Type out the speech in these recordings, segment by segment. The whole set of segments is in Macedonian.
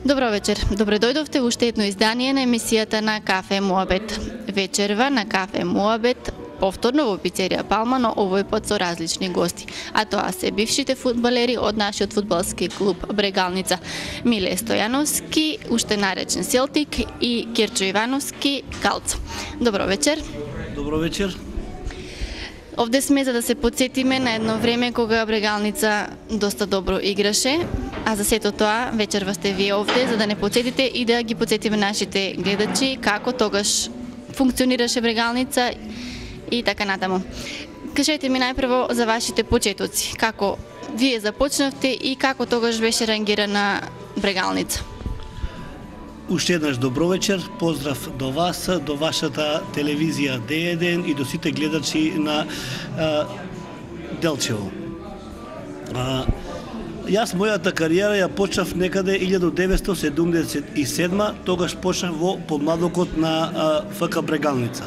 Добро вечер. Добре дојдовте во уште едно издание на емисијата на Кафе Муабет. Вечерва на Кафе Муабет, повторно во пицерија Палма, но овој пат со различни гости. А тоа се бившите фудбалери од нашиот фудбалски клуб Брегалница. Миле Стојановски, уште наречен Селтик, и Кирчо Ивановски, Калцо. Добро вечер. Добро вечер. Овде сме за да се подсетиме на едно време кога Брегалница доста добро играше, а за сето тоа вечерва сте вие овде за да не подсетите и да ги подсетиме нашите гледачи како тогаш функционираше Брегалница и така натаму. Кажете ми најпрво за вашите почетоци, како вие започнавте и како тогаш беше рангирана Брегалница. Уште еднаш добро вечер, поздрав до вас, до вашата телевизија Д1 и до сите гледачи на Делчево. Јас мојата кариера ја почнав некаде 1977, тогаш почнав во подмладокот на ФК Брегалница.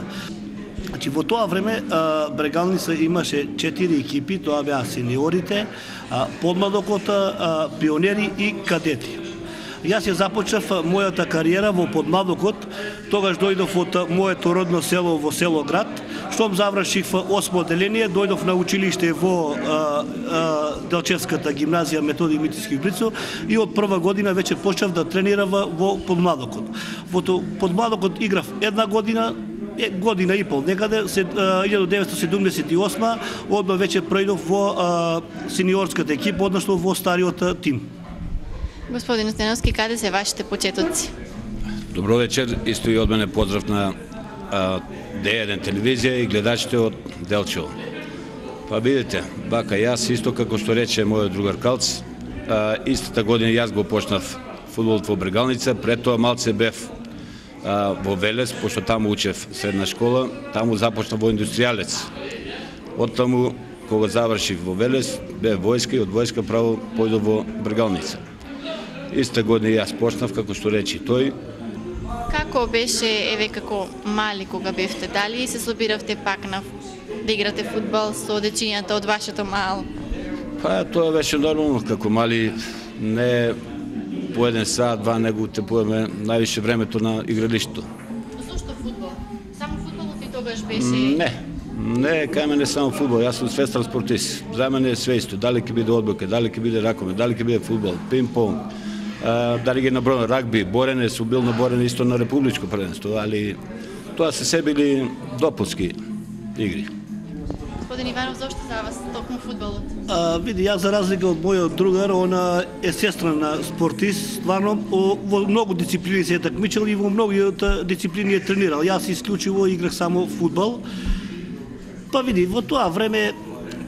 Значи, во тоа време Брегалница имаше 4 екипи, тоа беа сениорите, подмладокот, пионери и кадети. Јас ја започнав мојата кариера во подмладокот, тогаш дојдов од моето родно село во село Град, штом завршив 8 одделение, дојдов на училиште во Делчевската гимназија Методи Митиски Брицо и од прва година веќе почнав да тренирам во подмладокот. Во подмладокот играв една година и пол некаде, 1978, одма веќе преидов во сениорската екипа, односно во стариот тим. Господин Стојановски, каде се вашите почетоци? Добро вечер, исто и од мене поздрав на Д1 телевизија и гледачите од Делчево. Па видите, бака јас, исто како што рече мојот другар Калц, истата година јас го почнав фудбалот во Брегалница, пред тоа малце бев во Велес, пошто таму учев средна школа, таму започнав во индустријалец. Од таму, кога завршив во Велес, бев војска и од војска право појдов во Брегалница. Иста година јас почнав, како што рече тој. Како беше, еве како мали кога бевте, дали се собиравте пак на да играте фудбал со дечињата од вашето мало? Па тоа беше нормално, како мали не по еден сат, два, него те поеме највише времето на игралиштето. Зошто фудбал? Само фудбалот и тогаш беше? Не, кај мене само фудбал, јас сум свестран спортист. За мене е све исто, дали ќе биде одбојка, дали ќе биде ракомет, дали ќе биде фудбал, пинг-понг, дали ги набројам рагби, борене, сум бил на борене исто на републичко првенство, али тоа се били допуски игри. Господин Иванов, зошто за вас токму фудбалот? Види, јас за разлика од мојот другар, она е сестран на спортист, стварно во многу дисциплини се е такмичел и во многу дисциплини е тренирал. Јас исклучиво играх само фудбал. Па види, во тоа време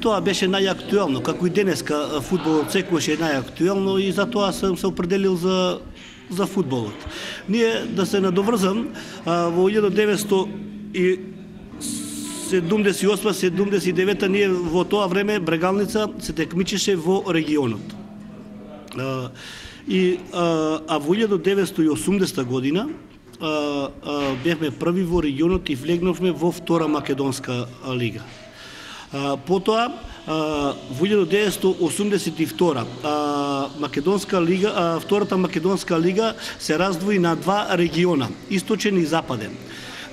тоа беше најактуелно, како и денеска фудбалот секогаш е најактуелно и затоа сум се определил за фудбалот. Ние, да се надоврзам, во 1978-79 ние во тоа време Брегалница се текмичеше во регионот. А во 1980 година бевме први во регионот и влегнавме во втора македонска лига. Потоа во 1982 македонска лига, втората македонска лига се раздвои на два региона, источен и западен.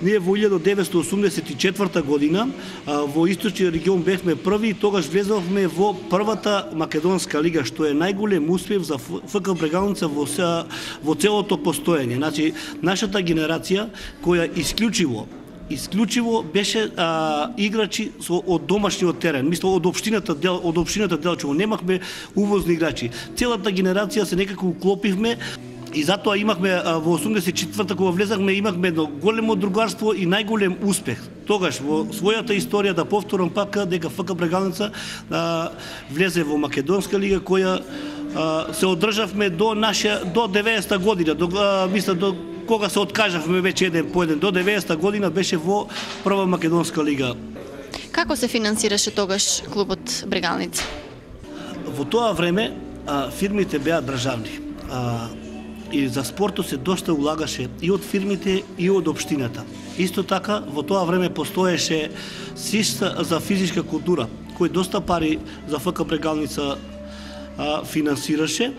Ние во 1984 година во источниот регион бевме први и тогаш влезовме во првата македонска лига, што е најголем успех за ФК Брегалница во целото постоење. Значи, нашата генерација која исклучиво беше играчи од домашниот терен, мислам од општината Делчево, немахме увозни играчи. Целата генерација се некако уклопивме и затоа имахме во 84-та кога влезахме имахме едно големо другарство и најголем успех. Тогаш во својата историја, да повторам пак, дека ФК Брегалница влезе во македонска лига која се одржавме до 90-та година, до кога се откажавме веќе еден по еден, до 90-та година беше во прва македонска лига. Како се финансираше тогаш клубот Брегалница? Во тоа време фирмите беа државни. И за спортот се доста улагаше и од фирмите и од општината. Исто така, во тоа време постоеше СИС за физичка култура, кој доста пари за ФК Брегалница финансираше.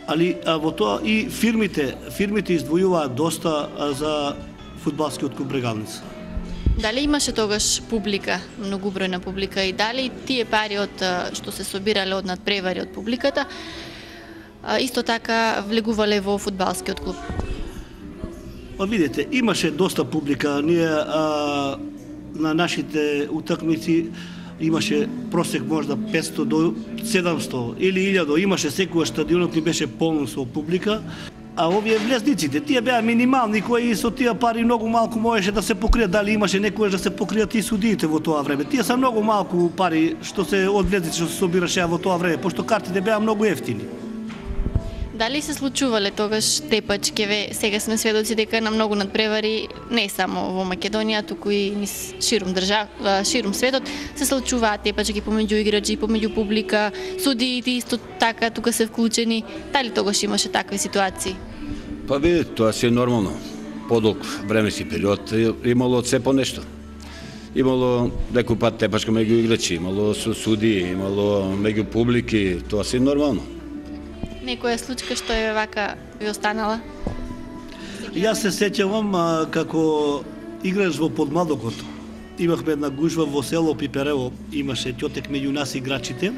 али во тоа и фирмите издвојуваат доста за фудбалскиот клуб Брегалница. Дали имаше тогаш публика, многубројна публика, и дали тие пари од што се собирале од надпревари од публиката исто така влегувале во фудбалскиот клуб? Видете, имаше доста публика. Ние на нашите утакмици имаше просек можда 500 до 700 или 1000, имаше секогаш стадионот ни беше полн со публика. А овие влезниците, тие беа минимални, кои со тие пари многу малку можеше да се покријат, дали имаше некојаш да се покријат и судиите во тоа време. Тие се многу малку пари што се од влезници што се собираше во тоа време, пошто картите беа многу ефтини. Дали се случувале тогаш тепачкеве? Сега сме сведоци дека на многу надпревари, не само во Македонија, туку и низ ширум светот, се случуваат тепачки помеѓу играчи, помеѓу публика, судиите исто така тука се вклучени. Дали тогаш имаше такви ситуации? Па видите, тоа си е нормално. Подолг временски период имало од се по нешто. Имало некој пат тепачка меѓу играчи, имало со судии, имало меѓу публики, тоа си е нормално. Некоја случка што е вака ви останала? Јас се сеќавам како играч во подмладокот. Имавме една гужва во село Пиперево, имаше ќотек меѓу нас играчите.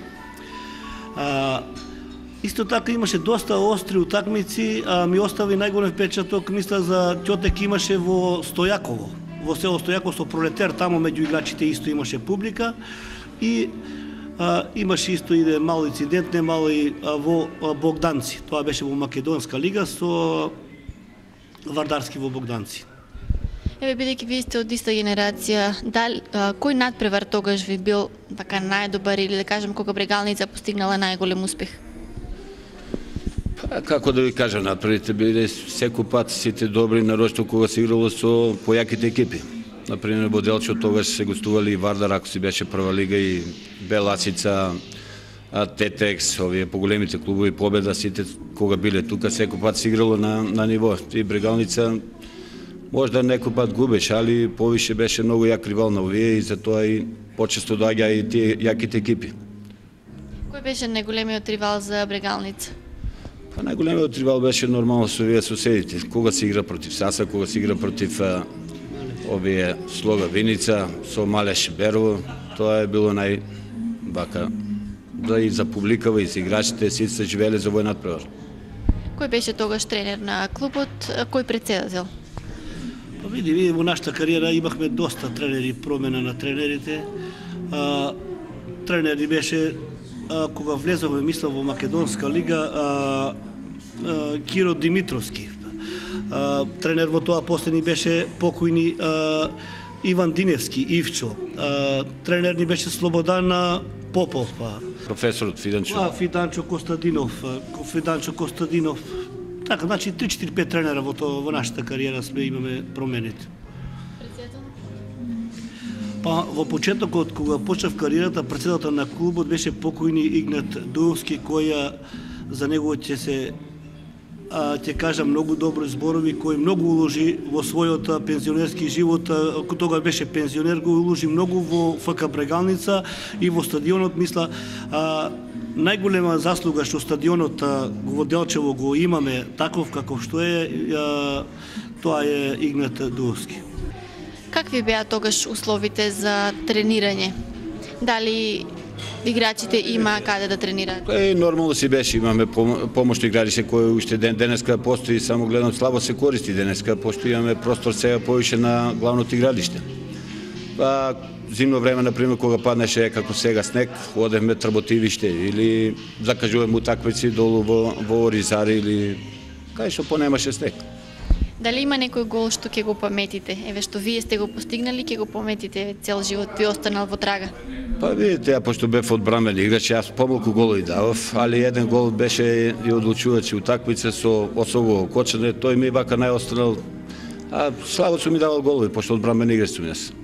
Исто така имаше доста остри утакмици, ми остави најголем впечаток, мисля за ќотек имаше во Стојаково. Во село Стојаково со Пролетер, тамо меѓу играчите исто имаше публика и имаше исто и мал инцидент, не мали во Богданци. Тоа беше во Македонска лига со Вардарски во Богданци. Еве, бидејќи вие сте од иста генерација, кој надпревар тогаш ви бил така најдобар или да кажем кога Брегалница постигнала најголем успех? Па, како да ви кажам, надпреварите биле секој пат сите добри, нарочно кога се играло со појаките екипи. Например, во Делчо тогаш се гостували и Вардар, ако си беше прва лига, и Беласица, Тетекс, овие поголемите клубови, Победа, сите кога биле тука, секој пат се играло на ниво. И Брегалница можда некој пат губеше, али повише беше многу јак ривал на овие и затоа и почесто доаѓа и тие јаките екипи. Кој беше најголемиот ривал за Брегалница? Па најголемиот ривал беше нормално со овие соседите. Кога се игра против Саса, кога се игра против овие Слога Виница, со Малеш Берово, тоа е било најбака. Да и за публикава и за играчите сите се живееле за овој надпревар. Кој беше тогаш тренер на клубот, кој председател? Па види, вие во нашата кариера имахме доста тренери, промена на тренерите. Тренер ни беше, кога влезовме, мисля, во Македонска лига, Киро Димитровски. Тренер во тоа после ни беше покојни Иван Диневски, Ивчо. Тренер ни беше Слободан Попов. Професорот Фиданчо. Фиданчо Костадинов. Така, значи 3-4-5 тренера во нашата кариера имаме промените. Па во почетокот кога почнав кариерата, председател на клубот беше покојни Игнат Дуевски, кој за него ќе кажам многу добри зборови, кој многу уложи во својот пензионерски живот, тога беше пензионер, го уложи многу во ФК Брегалница и во стадионот, мисла, најголема заслуга што стадионот во Делчево го имаме таков каков што е, тоа е Игнат Дуевски. Какви беа тогаш условите за тренирање? Дали играчите има каде да тренираат? Нормално си беше, имаме помошни играчи кои уште денеска постои, само гледам слабо се користи денеска, пошто имаме простор сега повише на главното игралиште. Па зимно време, например, кога паднеше како сега снег, одевме трботилиште или закажуваме утакмици долу во Оризари или кај што понемаше снег. Дали има некој гол што ќе го паметите? Еве што вие сте го постигнали, ќе го паметите, цел живот ви останал во трага? Па видите, ја пошто бев одбранен играч, јас помалку голови давав, али еден гол беше и одлучувачи утакмица со особо кочење, тој ми вака најостанал, а Славоцу ми давал голови, пошто одбранен играч сум јас.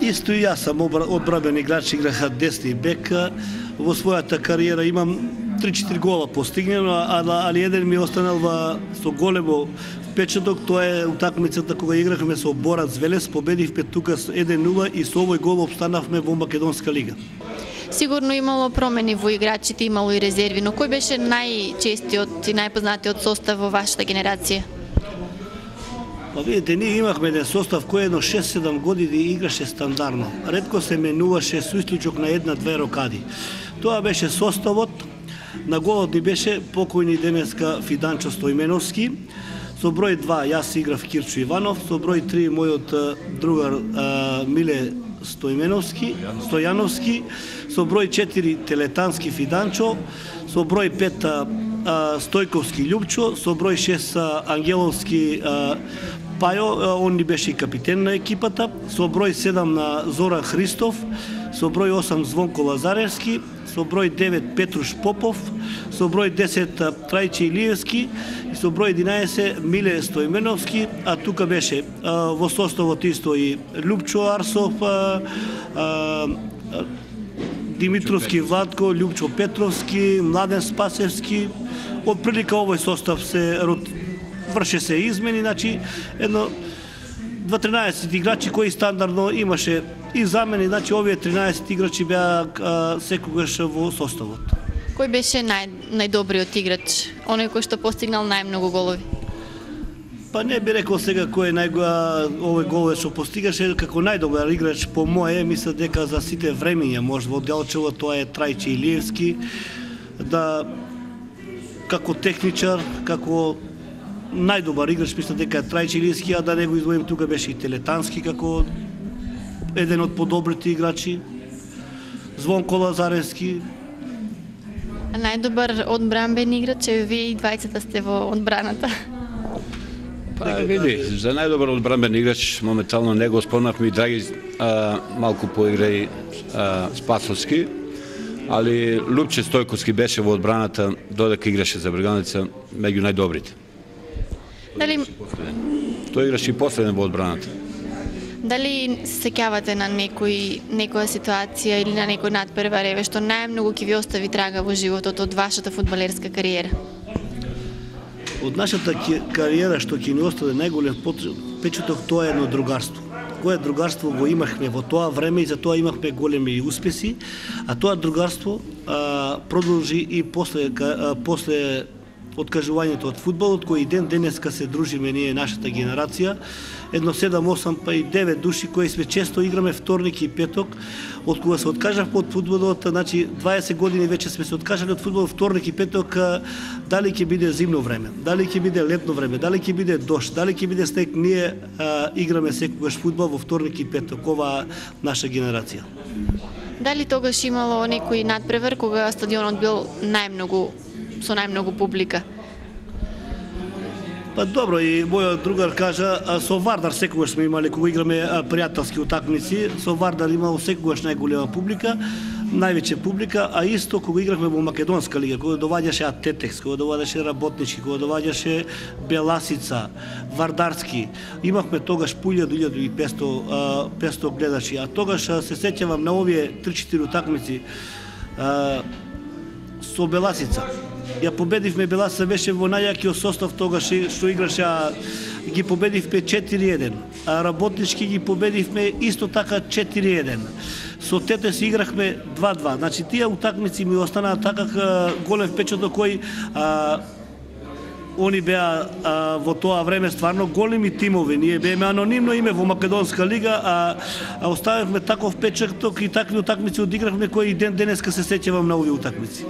Исто и јас сам одбранен играч, играх десни бек, во својата кариера имам 3-4 гола постигнено, али еден ми останал со големо впечаток, тоа е утакмицата кога играхме со Борац Велес, победивме тука 1-0 и со овој гол обстанавме во Македонска лига. Сигурно имало промени во играчите, имало и резерви, но кој беше најчестиот и најпознатиот состав во вашата генерација? Па видите, ние имахме еден состав кој едно 6-7 години играше стандардно. Ретко се менуваше со исклучок на една-две рокади. Тоа беше составот. На голот ни беше покојни денеска Фиданчо Стојменовски, со број 2 јас играв Кирчо Иванов, со број 3 мојот другар Миле Стојановски, со број 4 Телетански Фиданчо, со број 5 Стојковски Љупчо, со број 6 Ангеловски Пајо, он ни беше и капитен на екипата, со број 7 на Зоран Христов, со број 8 Звонко Лазаревски, со број 9 Петруш Попов, со број 10 Трајче Илиевски и со број 11 Миле Стојменовски, а тука беше во составот исто и Љупчо Арсов, Димитровски Владко, Љупчо Петровски, Младен Спасевски. Од прилика овој состав се врше се измени, значи едно 13 играчи кои стандардно имаше и замени, значи овие 13 играчи беа секогаш во составот. Кој беше најдобриот играч, оној кој што постигнал најмногу голови? Па не би рекол сега кој е овој голове што постигаше како најдобар играч по мое, мисля дека за сите времења може во Делчево тоа е Трајче Илиевски, да како техничар, како најдобар играч мисля дека е Трајче Илиевски, а да не го издвоим тука беше и Телетански како еден од подобрите играчи, Звонко Лазаревски. А најдобар одбранбен играч е вие и двајцата сте во одбраната. Па види, за најдобар одбранбен играч моментално не го спомнавме, и Драги малку поигра и Спасовски, али Лупче Стојковски беше во одбраната додека играше за Брегалница меѓу најдобрите. Дали Тој играше и последен во одбраната. Дали се сеќавате на некоја ситуација или на некој надпревар што најмногу ќе ви остави трага во животот од вашата фудбалерска кариера? Од нашата кариера што ќе ни остави најголем печаток, тоа е едно другарство. Кое другарство го имахме во тоа време и за тоа имахме големи успеси, а тоа другарство продолжи и после откажувањето од фудбалот, кој и ден денеска се дружиме ние, нашата генерација, едно 7-8 па и 9 души кои сме често играме вторник и петок. Од кога се откажавме од фудбалот, значи 20 години веќе сме се откажали од фудбалот, вторник и петок, дали ќе биде зимно време, дали ќе биде летно време, дали ќе биде дожд, дали ќе биде снег, ние играме секогаш фудбал во вторник и петок, ова наша генерација. Дали тогаш имало некој надпревар кога стадионот бил со најмногу публика? Па добро, и мојот другар кажа, со Вардар секогаш сме имали, кога играме пријателски утакмици, со Вардар имало секогаш најголема публика, највеќе публика, а исто кога играхме во Македонска лига, кога доваѓаше Атетекс, кога доваѓаше Работнички, кога доваѓаше Беласица, Вардарски, имавме тогаш 1500 гледачи, а тогаш се сеќавам на овие 3-4 утакмици со Беласица. Ја победивме, Беласица беше во најјакиот состав тогаш што играше, ги победивме 4-1, а Работнички ги победивме исто така 4-1. Со Тете си играхме 2-2. Значи тие утакмици ми останаа така голем впечаток, кој они беа во тоа време стварно големи тимови. Ние беме анонимно име во Македонска лига, а оставивме таков впечаток и такви утакмици одигравме кои и ден денеска се сеќавам на овие утакмици.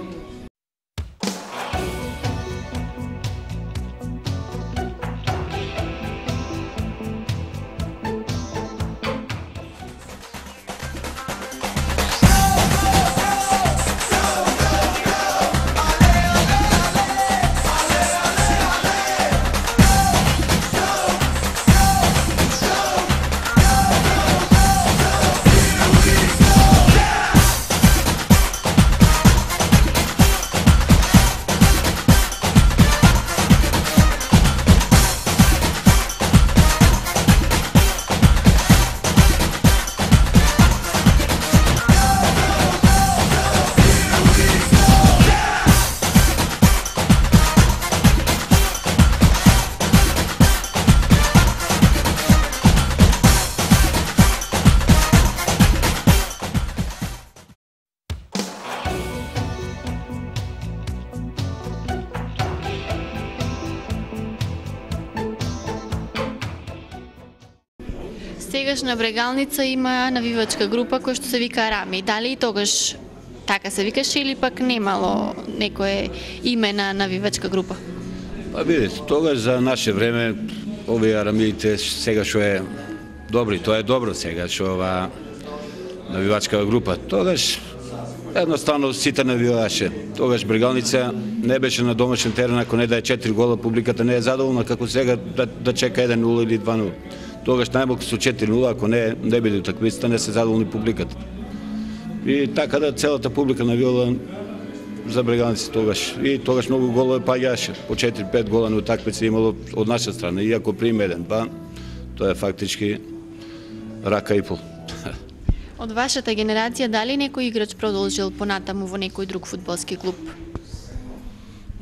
Тогаш на Брегалница има навивачка група која што се вика Рами. Дали и тогаш така се викаше или пак немало некое име на навивачка група? Па видите, тогаш за наше време овие арамиите сега што е добри, тоа е добро сега што ова навивачка група. Тогаш едноставно сите навиваше. Тогаш Брегалница не беше на домашен терен, ако не да е 4 гола, публиката не е задоволна, како сега да чека 1-0 или 2-0. Тогаш најмалку со 4-0, ако не биде утакмицата, не се задоволни публиката. И така да целата публика навивала за Брегалница тогаш. И тогаш многу голове паѓаше. По 4-5 гола на утакмица имало од наша страна. Иако приме 1-2, тоа е фактички рака и пол. Од вашата генерација, дали некој играч продолжил понатаму во некој друг фудбалски клуб?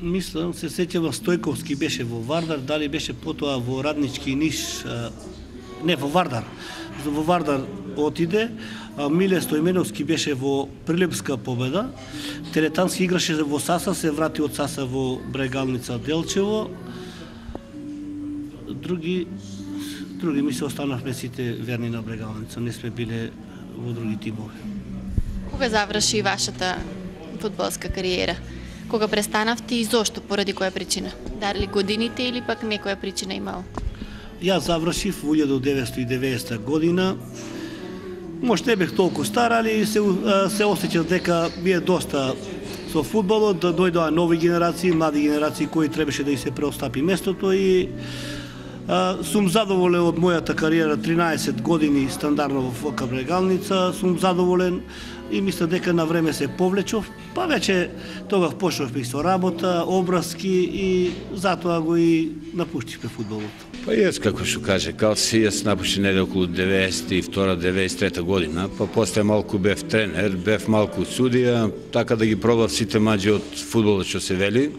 Мислам, се сеќавам Стојковски беше во Вардар, дали беше потоа во Раднички Ниш, не во Вардар. Во Вардар отиде, Миле Стојменовски беше во Прилепска Победа, Теретански играше во Саса, се врати од Саса во Брегалница Делчево. Други ми се останавме сите верни на Брегалница, не сме биле во други тимови. Кога заврши вашата фудбалска кариера? Кога престанавте и зошто, поради која причина? Дали годините или пак некоја причина имал? Јас завршив во 1990 година. Може не бех толку стар, али се осеќав дека ми е доста со фудбалот, да дојдоа нови генерации, млади генерации кои требаше да и се преостапи местото и сум задоволен од мојата кариера, 13 години стандардно во ФК Брегалница, сум задоволен и мисля дека на време се повлечов, па веќе тогаш почнав и со работа, образки и затоа го и напуштивме фудбалот. Па јас, како што каже Калци, јас напушти неде околу 92-93 година, па после малку бев тренер, бев малку судија, така да ги пробав сите маџи од фудбалот што се вели,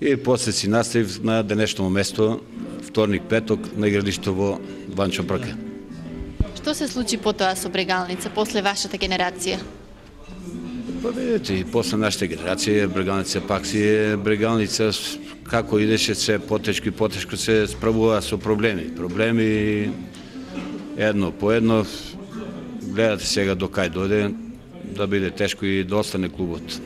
и после си наставив на денешно место, вторник, петок, на игралишто во Ванчо Прке. Што се случи потоа со Брегалница, после вашата генерација? Па видите, и после нашата генерација, Брегалница пак си е Брегалница, како идеше се потешко се справува со проблеми. Проблеми едно по едно, гледате сега до кај дојде, да биде тешко и да остане клубот.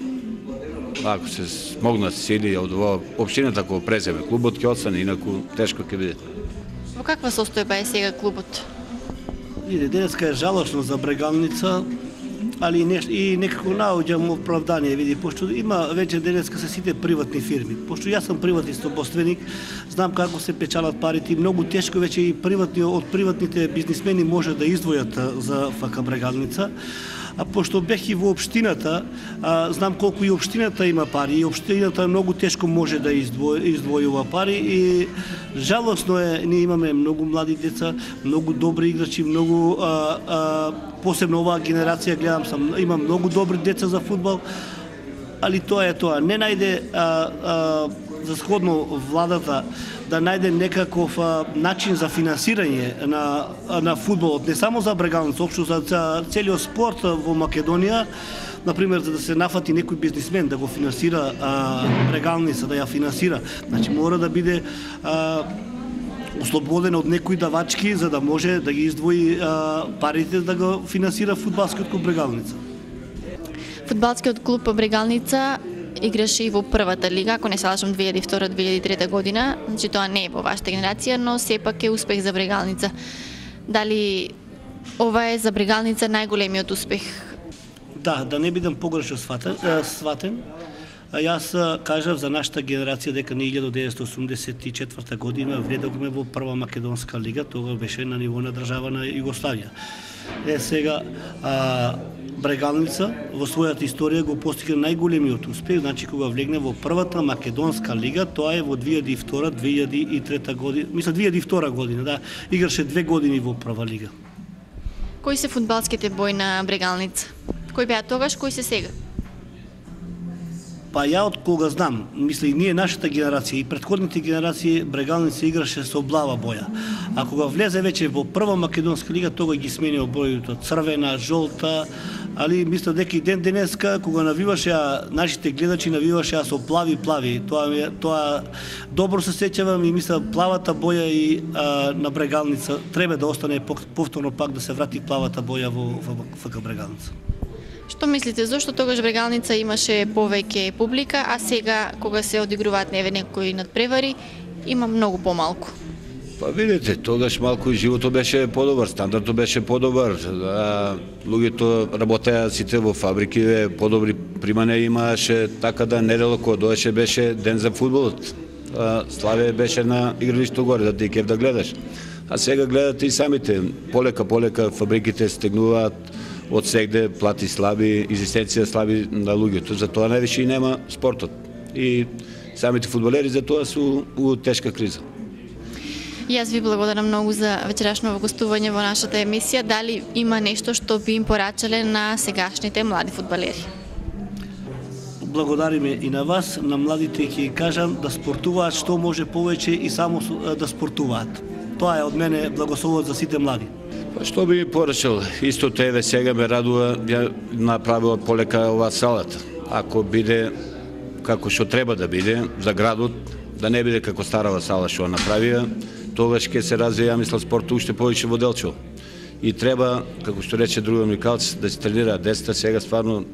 Ако се смогнат сили од ова општината кога преземе клубот, ќе остане, инаку тешко ќе биде. Во каква состојба е сега клубот? Виде, денеска е жалошно за Брегалница, али и некако наоѓам оправдание, види, пошто има веќе денеска се сите приватни фирми. Пошто јас сум приватни собственик, знам како се печалат парите и многу тешко веќе и од приватните бизнисмени може да издвојат за ФК Брегалница. А пошто бех и во општината, знам колку и општината има пари, и општината многу тешко може да издвојува пари и жалосно е, ние имаме многу млади деца, многу добри играчи, многу посебно оваа генерација гледам има многу добри деца за фудбал, али тоа е тоа. Не најде за сходно владата да најде некаков начин за финансирање на фудбалот, не само за Брегалница, општо за целиот спорт во Македонија, например, за да се нафати некој бизнисмен да го финансира Брегалница, да ја финансира, значи мора да биде ослободен од некои давачки, за да може да ги издвои парите да го финансира фудбалскиот клуб Брегалница. Фудбалскиот клуб Брегалница играше и во првата лига, ако не се лажам 2002-2003 година, значи тоа не е во вашата генерација, но сепак е успех за Брегалница. Дали ова е за Брегалница најголемиот успех? Да не бидам погрешно сватен. Јас кажав за нашата генерација дека ние 1984 година вледовме во прва македонска лига, тога беше на ниво на држава на Југославија. Сега Брегалница во својата историја го постигна најголемиот успех, значи кога влегне во првата македонска лига, тоа е во 2002-2003 година, мисля 2002 година, да, играше 2 години во прва лига. Кои се фудбалските бои на Брегалница? Кои беа тогаш, кои се сега? Па ја од кога знам, мисли и ние нашата генерација и претходните генерации Брегалница играше со блава боја. А кога влезе веќе во прва македонска лига, тога ги смени обојето црвена, жолта, али мисля дека и ден денеска кога навиваше нашите гледачи навиваше со плави. Тоа добро се сеќавам и мисля плавата боја и на Брегалница треба да остане повторно пак да се врати плавата боја во ФК Брегалница. Што мислите, зошто тогаш Брегалница имаше повеќе публика, а сега кога се одигруваат некои надпревари, има многу помалку? Па видите, тогаш малку и животот беше подобар, стандардот беше подобар, луѓето работеа сите во фабрики, подобри примања имаше, така да недело кога доеше беше ден за фудбалот. Славе беше на игралишто горе, да ти кеф да гледаш. А сега гледате и самите, полека фабриките стегнуваат од сегде, плати слаби, екзистенција слаби на луѓето, затоа највише и нема спортот. И самите фудбалери затоа су у тешка криза. И јас ви благодарам многу за вечерашното гостување во нашата емисија. Дали има нешто што би им порачале на сегашните млади фудбалери? Благодариме и на вас, на младите ќе кажам да спортуваат што може повеќе и само да спортуваат. Тоа е од мене благословот за сите млади. Па што би ми порачал? Исто еве сега ме радува ја направила полека оваа салата. Ако биде како што треба да биде за градот, да не биде како старава сала што направија, тогаш ќе се развие, ја мисля, спортот уште повеќе во Делчево. И треба, како што рече другиот Микалц, да се тренираат децата, сега стварно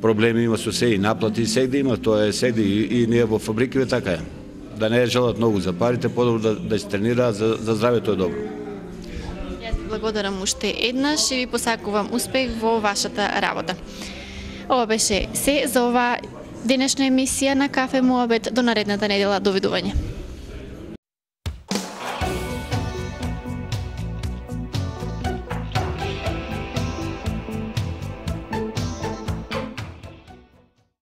проблеми има со се и наплати, сегде има, тоа е сегде и ние во фабриките така е. Да не желат многу за парите, подобро да се тренираат, за здравето е добро. Јас ви благодарам уште еднаш и ви посакувам успех во вашата работа. Ова беше се за оваа денешна емисија на Кафе Муабет. До наредната недела, довидување.